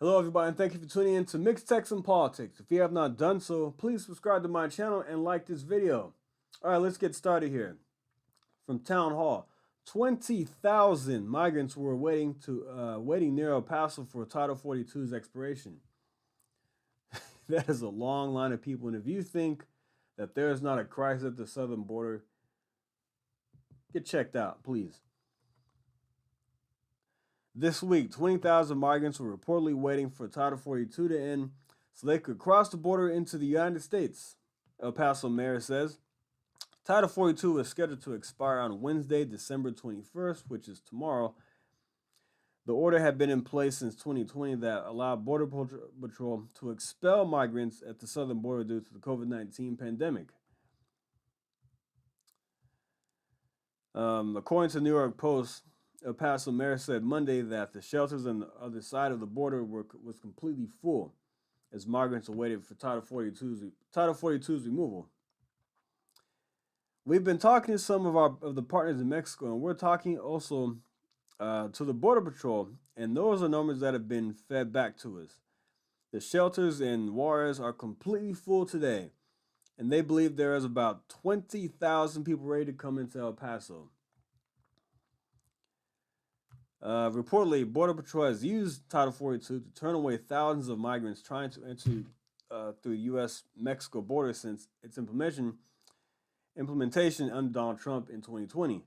Hello, everybody, and thank you for tuning in to Mixed Text and Politics. If you have not done so, please subscribe to my channel and like this video. All right, let's get started here. From Town Hall, 20,000 migrants were waiting near El Paso for Title 42's expiration. That is a long line of people, and if you think that there is not a crisis at the southern border, get checked out, please. This week, 20,000 migrants were reportedly waiting for Title 42 to end so they could cross the border into the United States. El Paso mayor says Title 42 is scheduled to expire on Wednesday, December 21st, which is tomorrow. The order had been in place since 2020 that allowed Border Patrol to expel migrants at the southern border due to the COVID-19 pandemic. According to the New York Post, El Paso mayor said Monday that the shelters on the other side of the border was completely full as migrants awaited for Title 42's removal. We've been talking to some of the partners in Mexico, and we're talking also to the Border Patrol, and those are numbers that have been fed back to us. The shelters in Juarez are completely full today, and they believe there is about 20,000 people ready to come into El Paso. Reportedly, Border Patrol has used Title 42 to turn away thousands of migrants trying to enter through the U.S.-Mexico border since its implementation under Donald Trump in 2020.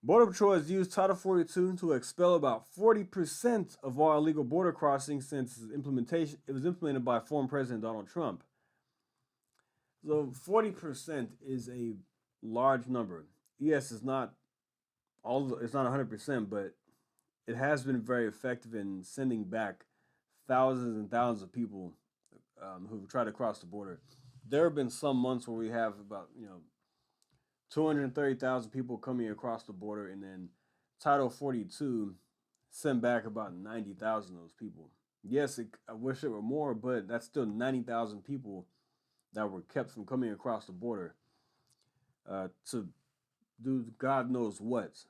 Border Patrol has used Title 42 to expel about 40% of all illegal border crossings since its implementation. It was implemented by former President Donald Trump. So 40% is a large number. Yes, it's not 100%, but it has been very effective in sending back thousands and thousands of people who've tried to cross the border. There have been some months where we have about 230,000 people coming across the border, and then Title 42 sent back about 90,000 of those people. Yes, I wish it were more, but that's still 90,000 people that were kept from coming across the border to do God knows what.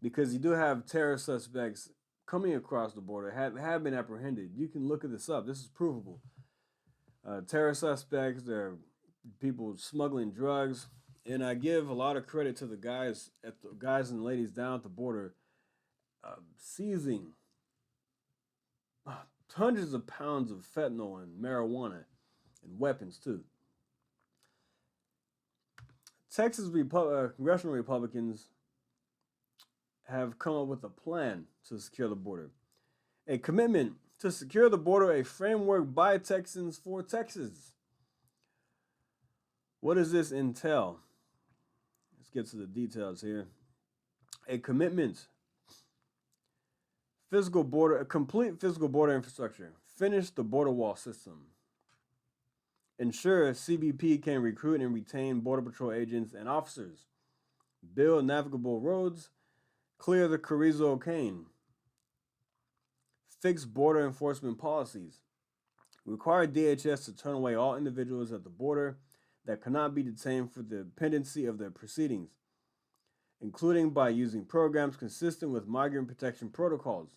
Because you do have terror suspects coming across the border, have been apprehended. You can look at this up. This is provable. Terror suspects, they're people smuggling drugs, and I give a lot of credit to the guys and ladies down at the border, seizing hundreds of pounds of fentanyl and marijuana and weapons too. Texas congressional Republicans have come up with a plan to secure the border. A commitment to secure the border, a framework by Texans for Texas. What does this entail? Let's get to the details here. A commitment, a complete physical border infrastructure, finish the border wall system, ensure CBP can recruit and retain Border Patrol agents and officers, build navigable roads, clear the Carrizo Cane, fix border enforcement policies, require DHS to turn away all individuals at the border that cannot be detained for the pendency of their proceedings, including by using programs consistent with migrant protection protocols,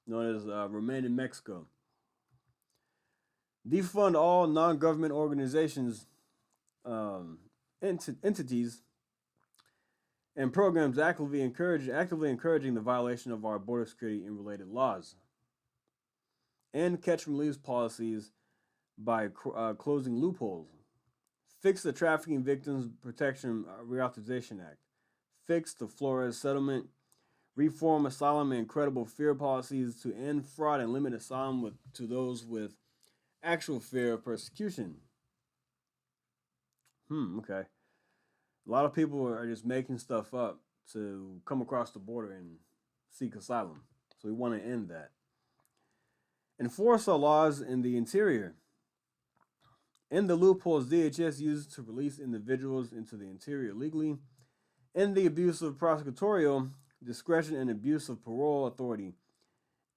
known as Remain in Mexico. Defund all non-government organizations, entities, and programs actively encouraging the violation of our border security and related laws. And catch and release policies by closing loopholes. Fix the Trafficking Victims Protection Reauthorization Act. Fix the Flores settlement. Reform asylum and credible fear policies to end fraud and limit asylum to those with actual fear of persecution. Okay. A lot of people are just making stuff up to come across the border and seek asylum. So we want to end that. Enforce our laws in the interior. End the loopholes DHS uses to release individuals into the interior legally. End the abuse of prosecutorial discretion and abuse of parole authority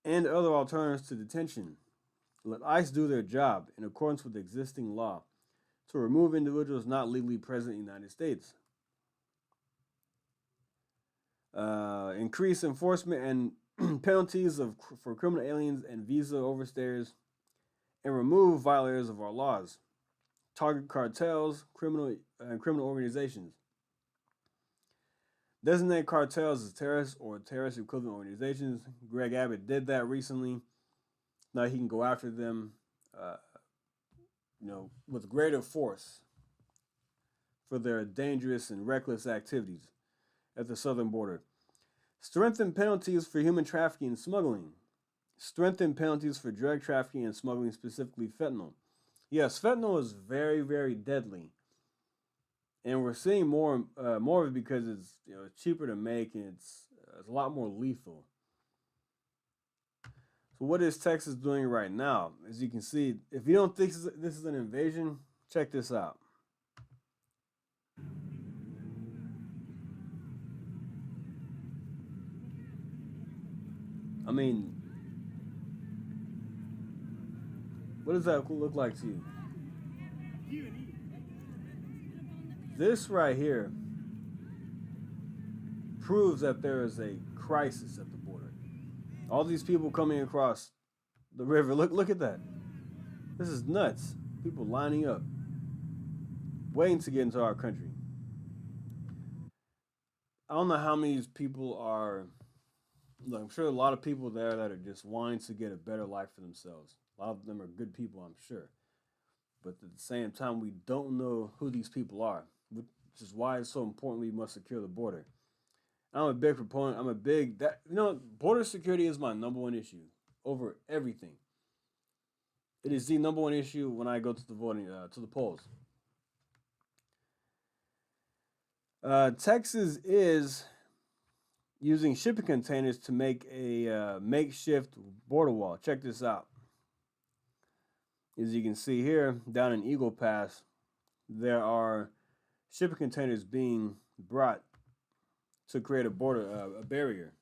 and other alternatives to detention. Let ICE do their job in accordance with existing law to remove individuals not legally present in the United States. Increase enforcement and penalties for criminal aliens and visa overstayers, and remove violators of our laws. Target cartels, criminal organizations. Designate cartels as terrorists or terrorist equivalent organizations. Greg Abbott did that recently. Now he can go after them, uh, with greater force for their dangerous and reckless activities at the southern border. Strengthen penalties for human trafficking and smuggling. Strengthen penalties for drug trafficking and smuggling, specifically fentanyl. Yes, fentanyl is very, very deadly, and we're seeing more of it because it's cheaper to make and it's a lot more lethal. So what is Texas doing right now? As you can see, if you don't think this is an invasion, check this out. I mean, what does that look like to you? This right here proves that there is a crisis at the border. All these people coming across the river. Look at that. This is nuts. People lining up, waiting to get into our country. I don't know how many people are. Look, I'm sure a lot of people there that are just wanting to get a better life for themselves. A lot of them are good people, I'm sure. But at the same time, we don't know who these people are, which is why it's so important we must secure the border. I'm a big proponent. I'm a big that border security is my number one issue over everything. It is the number one issue when I go to the voting to the polls. Texas is using shipping containers to make a makeshift border wall. Check this out. As you can see here, down in Eagle Pass, there are shipping containers being brought to create a barrier.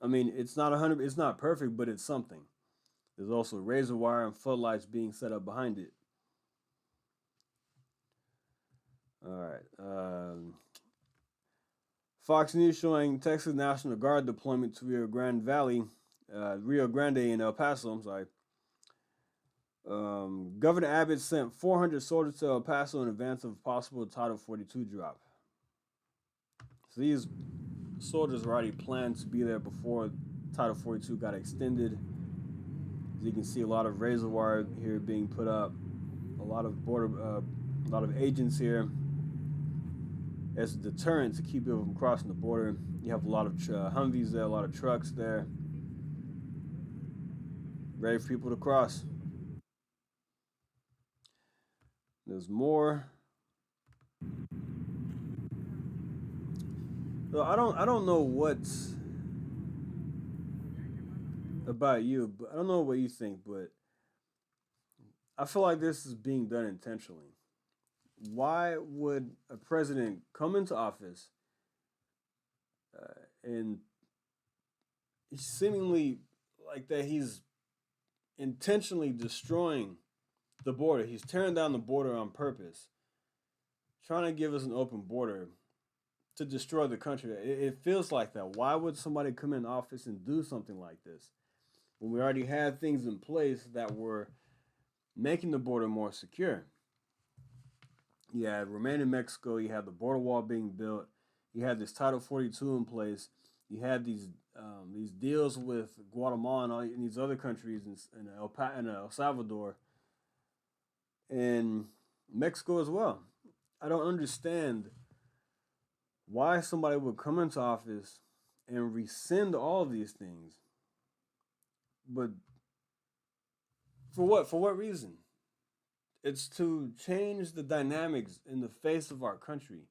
I mean, it's not 100. It's not perfect, but it's something. There's also razor wire and floodlights being set up behind it. All right. Fox News showing Texas National Guard deployment to Rio Grande in El Paso. I'm sorry. Governor Abbott sent 400 soldiers to El Paso in advance of possible Title 42 drop. So these soldiers were already planned to be there before Title 42 got extended. As you can see, a lot of razor wire here being put up. A lot of agents here as a deterrent to keep people from crossing the border. You have a lot of Humvees there, a lot of trucks there, ready for people to cross. There's more. So I don't know what's about you, but I don't know what you think, but I feel like this is being done intentionally. Why would a president come into office and seemingly like that he's intentionally destroying the border? He's tearing down the border on purpose, trying to give us an open border to destroy the country. It feels like that. Why would somebody come in office and do something like this when we already had things in place that were making the border more secure? You had Remain in Mexico. You had the border wall being built. You had this Title 42 in place. You had these deals with Guatemala and these other countries in El Salvador and Mexico as well. I don't understand why somebody would come into office and rescind all of these things. But for what? For what reason? It's to change the dynamics in the face of our country.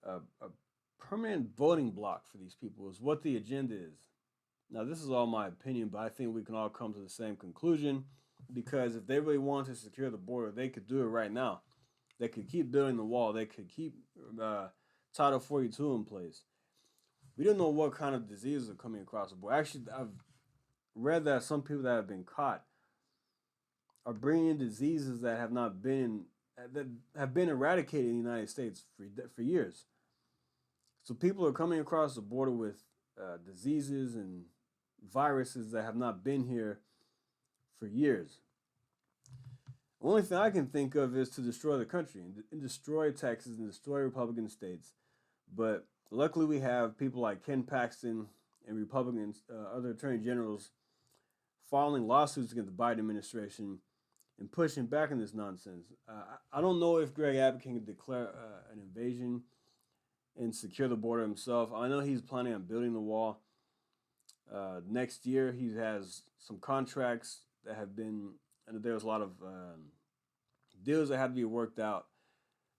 A permanent voting block for these people is what the agenda is. Now, this is all my opinion, but I think we can all come to the same conclusion because if they really want to secure the border, they could do it right now. They could keep building the wall. They could keep Title 42 in place. We don't know what kind of diseases are coming across the border. Actually, I've read that some people that have been caught are bringing in diseases that have been eradicated in the United States for years. So people are coming across the border with diseases and viruses that have not been here for years. The only thing I can think of is to destroy the country and destroy Texas and destroy Republican states. But luckily, we have people like Ken Paxton and Republicans, other attorney generals, filing lawsuits against the Biden administration and pushing back on this nonsense. I don't know if Greg Abbott can declare an invasion and secure the border himself. I know he's planning on building the wall. Next year, he has some contracts that have been, and there's a lot of deals that have to be worked out.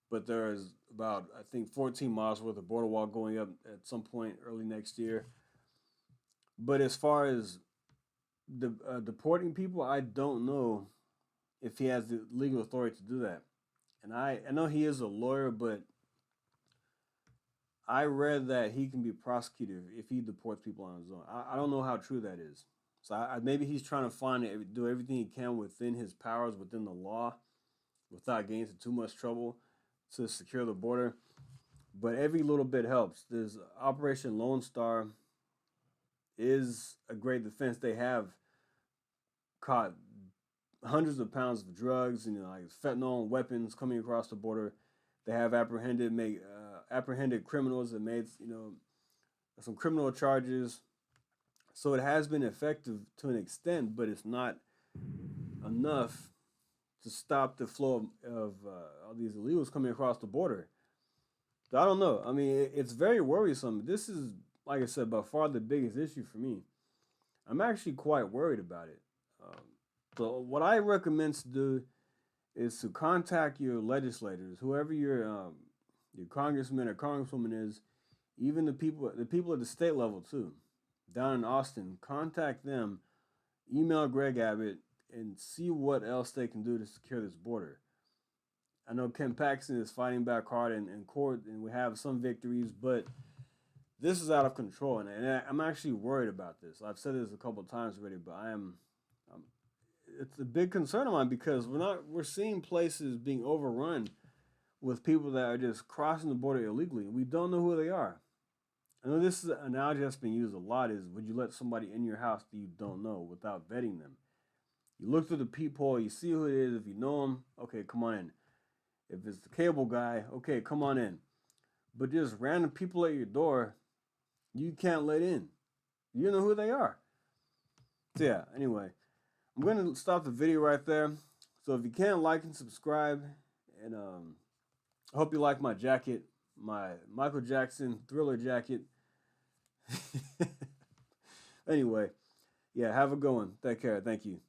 But there is about, I think, 14 miles worth of border wall going up at some point early next year. But as far as deporting people, I don't know if he has the legal authority to do that. And I know he is a lawyer, but I read that he can be prosecuted if he deports people on his own. I don't know how true that is. So maybe he's trying to do everything he can within his powers, within the law, without getting into too much trouble to secure the border. But every little bit helps. There's Operation Lone Star is a great defense. They have caught hundreds of pounds of drugs and like fentanyl and weapons coming across the border. They have apprehended criminals that made some criminal charges. So it has been effective to an extent, but it's not enough to stop the flow of all these illegals coming across the border. So I don't know. I mean, it's very worrisome. This is, like I said, by far the biggest issue for me. I'm actually quite worried about it. So what I recommend to do is to contact your legislators, whoever your congressman or congresswoman is, even the people at the state level too, down in Austin. Contact them, email Greg Abbott, and see what else they can do to secure this border. I know Ken Paxton is fighting back hard in court, and we have some victories, but this is out of control, and I'm actually worried about this. I've said this a couple of times already, but it's a big concern of mine because we're seeing places being overrun with people that are just crossing the border illegally. We don't know who they are. I know this is an analogy that's been used a lot is, would you let somebody in your house that you don't know without vetting them? You look through the peephole, you see who it is. If you know them, okay, come on in. If it's the cable guy, okay, come on in. But just random people at your door, you can't let in. You know who they are. So yeah, anyway, I'm going to stop the video right there. So if you can, like and subscribe. And I hope you like my jacket, my Michael Jackson Thriller jacket. Anyway, yeah, have a good one. Take care. Thank you.